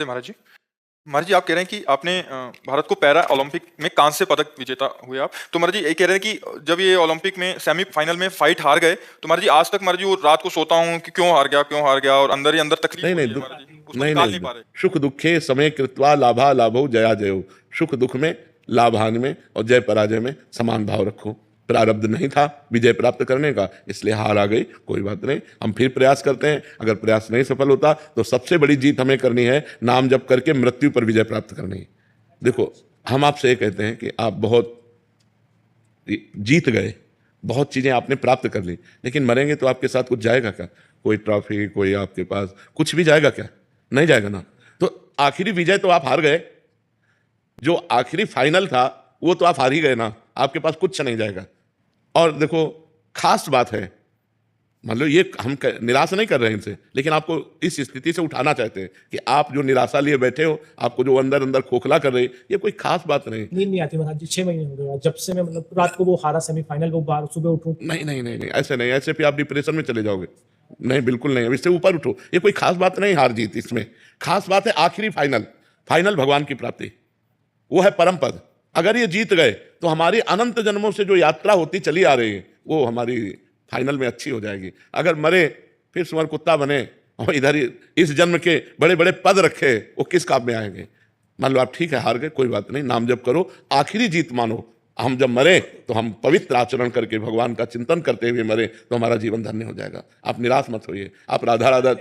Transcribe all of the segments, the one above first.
महाराज जी। महाराज जी, आप कह रहे हैं कि आपने भारत को पैरा ओलंपिक में कांस्य पदक विजेता हुए आप। तो महाराज जी ये कह रहे हैं कि जब ये ओलंपिक में सेमीफाइनल में फाइट हार गए, तो महाराज जी आज तक महाराज जी वो रात को सोता हूँ कि क्यों हार गया, और अंदर ही अंदर तकलीफ नहीं होती नहीं है महाराज जी, उसको नहीं निकाल नहीं नहीं पा रहे। सुख दुखे समय कृत्वा लाभा लाभो जया जयो। सुख दुख में, लाभान में और जय पराजय में समान भाव रखो। प्रारब्ध नहीं था विजय प्राप्त करने का, इसलिए हार आ गई, कोई बात नहीं, हम फिर प्रयास करते हैं। अगर प्रयास नहीं सफल होता तो सबसे बड़ी जीत हमें करनी है, नाम जप करके मृत्यु पर विजय प्राप्त करनी है। देखो, हम आपसे ये कहते हैं कि आप बहुत जीत गए, बहुत चीजें आपने प्राप्त कर ली, लेकिन मरेंगे तो आपके साथ कुछ जाएगा क्या? कोई ट्रॉफी, कोई आपके पास कुछ भी जाएगा क्या? नहीं जाएगा ना। तो आखिरी विजय तो आप हार गए, जो आखिरी फाइनल था वो तो आप हार ही गए ना, आपके पास कुछ नहीं जाएगा। और देखो, खास बात है, मान लो ये हम निराश नहीं कर रहे हैं इनसे, लेकिन आपको इस स्थिति से उठाना चाहते हैं कि आप जो निराशा लिए बैठे हो, आपको जो अंदर अंदर खोखला कर रही है, ये कोई खास बात नहीं। नींद नहीं आती महाराज जी, 6 महीने हो गए जब से मैं मतलब रात को वो हारा सेमीफाइनल, वो बाहर सुबह उठूं। नहीं नहीं नहीं नहीं, ऐसे नहीं, ऐसे फिर आप डिप्रेशन में चले जाओगे। नहीं, बिल्कुल नहीं, अब इससे ऊपर उठो। ये कोई खास बात नहीं हार जीत, इसमें खास बात है आखिरी फाइनल। फाइनल भगवान की प्राप्ति, वो है परम पद। अगर ये जीत गए तो हमारी अनंत जन्मों से जो यात्रा होती चली आ रही है वो हमारी फाइनल में अच्छी हो जाएगी। अगर मरे फिर सुअर कुत्ता बने और इधर ही इस जन्म के बड़े बड़े पद रखे, वो किस काम में आएंगे? मान लो आप ठीक है हार गए, कोई बात नहीं, नाम जप करो, आखिरी जीत मानो। हम जब मरे तो हम पवित्र आचरण करके भगवान का चिंतन करते हुए मरे तो हमारा जीवन धन्य हो जाएगा। आप निराश मत होइए, आप राधा राधा।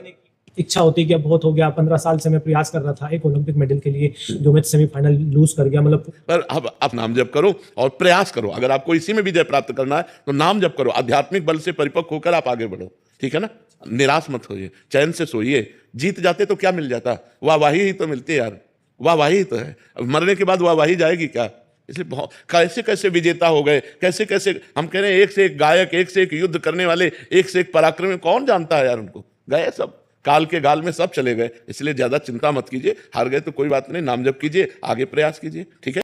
इच्छा होती है कि अब बहुत हो गया, 15 साल से मैं प्रयास कर रहा था एक ओलंपिक मेडल के लिए, जो मैं सेमीफाइनल लूज कर गया। मतलब पर अब आप नाम जप करो और प्रयास करो। अगर आपको इसी में विजय प्राप्त करना है तो नाम जप करो, आध्यात्मिक बल से परिपक्व होकर आप आगे बढ़ो, ठीक है ना। निराश मत होइए, चैन से सोइए। जीत जाते तो क्या मिल जाता? वाहवाही ही तो मिलती है यार, वाहवाही ही तो है। मरने के बाद वाहवाही जाएगी क्या? इसलिए बहुत कैसे कैसे विजेता हो गए, कैसे कैसे हम कह रहे हैं, एक से एक गायक, एक से एक युद्ध करने वाले, एक से एक पराक्रमी, कौन जानता है यार उनको? गए सब, काल के गाल में सब चले गए। इसलिए ज्यादा चिंता मत कीजिए, हार गए तो कोई बात नहीं, नाम जप कीजिए, आगे प्रयास कीजिए, ठीक है।